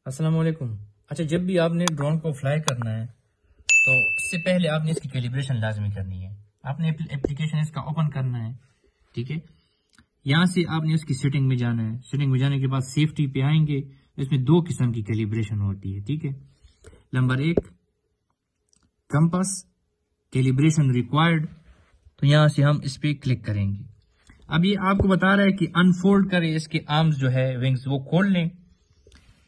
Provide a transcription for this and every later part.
السلام علیکم۔ اچھا، جب بھی آپ نے ڈرون کو فلائی کرنا ہے تو اس سے پہلے آپ نے اس کی کیلیبریشن لازمی کرنی ہے۔ آپ نے اپلیکیشن اس کا اوپن کرنا ہے، ٹھیک ہے۔ یہاں سے آپ نے اس کی سیٹنگ میں جانا ہے۔ سیٹنگ میں جانے کے بعد سیفٹی پہ آئیں گے۔ اس میں دو قسم کی کیلیبریشن ہوتی ہے، ٹھیک ہے۔ نمبر 1 کمپس کیلیبریشن ریکوائرڈ، تو یہاں سے ہم اس پہ کلک کریں گے۔ اب یہ آپ کو بتا رہا ہے کہ انفولڈ کریں، اس کے آرمز جو ہے ونگز وہ کھول لیں،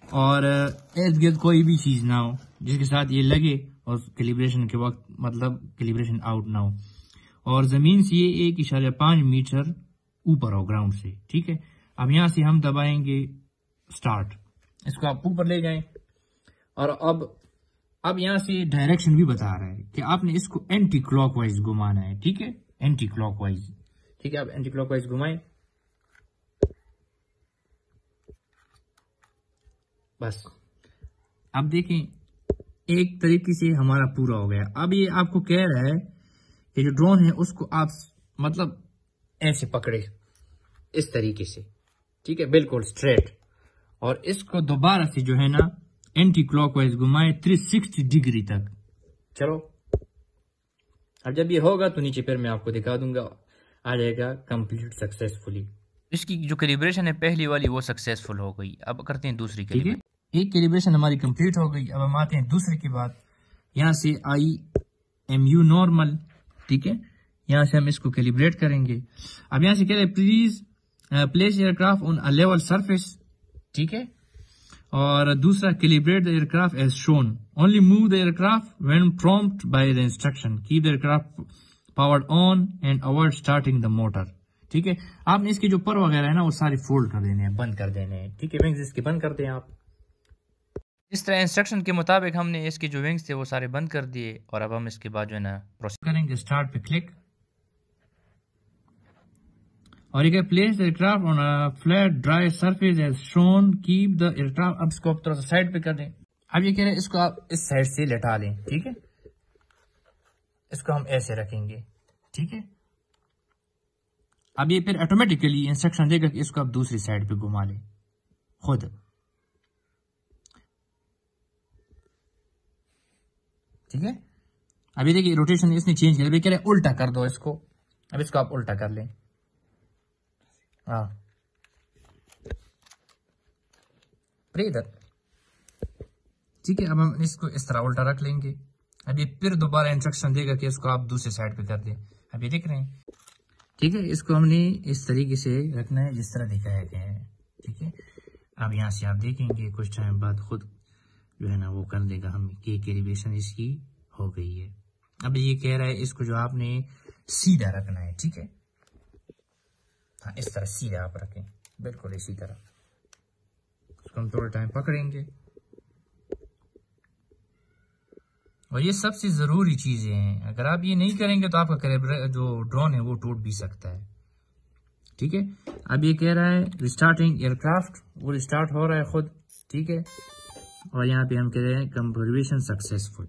اور ارد گرد کوئی بھی چیز نہ ہو جس کے ساتھ یہ لگے اور کیلیبریشن کے وقت مطلب کیلیبریشن آؤٹ نہ ہو، اور زمین سے یہ 1.5 میٹر اوپر ہو گراؤنڈ سے، ٹھیک ہے۔ اب یہاں سے ہم دبائیں گے سٹارٹ، اس کو آپ اوپر لے جائیں، اور اب یہاں سے ڈائریکشن بھی بتا رہا ہے کہ آپ نے اس کو اینٹی کلاک وائز گھمانا ہے، ٹھیک ہے، اینٹی کلاک وائز، ٹھیک ہے۔ آپ اینٹی کلاک وائز گھمائیں، بس اب دیکھیں ایک طریقے سے ہمارا پورا ہو گیا۔ اب یہ آپ کو کہہ رہا ہے کہ جو ڈرون ہے اس کو آپ مطلب ایسے پکڑے اس طریقے سے، ٹھیک ہے، بالکل سٹریٹ، اور اس کو دوبارہ سے جو ہے نا اینٹی کلاک وائز گھمائے 360 ڈگری تک۔ چلو اب جب یہ ہوگا تو نیچے پھر میں آپ کو دکھا دوں گا، آ جائے گا کمپلیٹ سکسیسفلی۔ اس کی جو کیلیبریشن ہے پہلی والی وہ سکسیسفل ہو گئی۔ اب کرتے ہیں دوسری کیلیبریشن۔ ایک کیلیبریشن ہماری کمپلیٹ ہو گئی، اب ہم آتے ہیں دوسرے کی بات۔ یہاں سے IMU نارمل، ٹھیک ہے، یہاں سے ہم اس کو کیلیبریٹ کریں گے۔ اب یہاں سے کہہ رہے ہیں please place aircraft on a level surface, ٹھیک ہے، اور دوسرا calibrate the aircraft as shown, only move the aircraft when prompt by the instruction, keep the aircraft powered on and avoid starting the motor, ٹھیک ہے۔ آپ نے اس کے جو پر وغیرہ ہے نا وہ سارے فولڈ کر دینے ہیں، بند کر دینے ہیں، ٹھیک ہے، ونگز اس کے بند کر دیں آپ۔ اس طرح انسٹرکشن کے مطابق ہم نے اس کے جو ونگز تھے وہ سارے بند کر دیے، اور اب ہم اس کے بعد جو ہے نا پروسیس کریں گے، سٹارٹ پہ کلک، اور یہ کہ place the aircraft on a flat dry surface as shown, keep the aircraft, اب اس کو تھوڑا سا سائڈ پہ کر دیں۔ اب یہ کہہ رہے ہیں اس کو آپ اس سائڈ سے لٹا لیں، ٹھیک ہے، اس کو ہم ایسے رکھیں گے، ٹھیک ہے۔ اب یہ پھر آٹومیٹیکلی انسٹرکشن دے گا کہ اس کو آپ دوسری سائڈ پہ گھما لیں خود، ٹھیک ہے۔ اب یہ دیکھیے روٹیشن اس نے چینج کیا، ابھی کہہ رہے ہیں الٹا کر دو اس کو، اب اس کو آپ الٹا کر لیں، ہاں ادھر، ٹھیک ہے۔ اب ہم اس کو اس طرح الٹا رکھ لیں گے۔ اب یہ پھر دوبارہ انسٹرکشن دے گا کہ اس کو آپ دوسرے سائڈ پہ کر دیں، اب یہ دیکھ رہے ہیں، ٹھیک ہے۔ اس کو ہم نے اس طریقے سے رکھنا ہے جس طرح دکھایا گیا ہے، ٹھیک ہے۔ اب یہاں سے آپ دیکھیں گے کچھ ٹائم بعد خود جو ہے نا وہ کر دے گا ہم کہ کیلیبریشن اس کی ہو گئی ہے۔ اب یہ کہہ رہا ہے اس کو جو آپ نے سیدھا رکھنا ہے، ٹھیک ہے، ہاں اس طرح سیدھا آپ رکھیں، بالکل اسی طرح۔ اس کو ہم تھوڑا ٹائم پکڑیں گے، اور یہ سب سے ضروری چیزیں ہیں، اگر آپ یہ نہیں کریں گے تو آپ کا جو ڈرون ہے وہ ٹوٹ بھی سکتا ہے، ٹھیک ہے۔ اب یہ کہہ رہا ہے ریسٹارٹنگ ایئر کرافٹ، وہ ریسٹارٹ ہو رہا ہے خود، ٹھیک ہے، اور یہاں پہ ہم کہہ رہے ہیں کمپلیشن سکسیسفل۔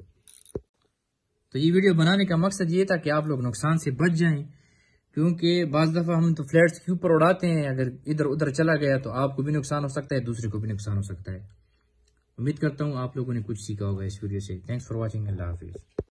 تو یہ ویڈیو بنانے کا مقصد یہ تھا کہ آپ لوگ نقصان سے بچ جائیں، کیونکہ بعض دفعہ ہم تو فلیٹس کے اوپر اڑاتے ہیں، اگر ادھر ادھر چلا گیا تو آپ کو بھی نقصان ہو سکتا ہے، دوسرے کو بھی نقصان ہو سکتا ہے۔ امید کرتا ہوں آپ لوگوں نے کچھ سیکھا ہوگا اس ویڈیو سے۔ تھینکس فار واچنگ، اللہ حافظ۔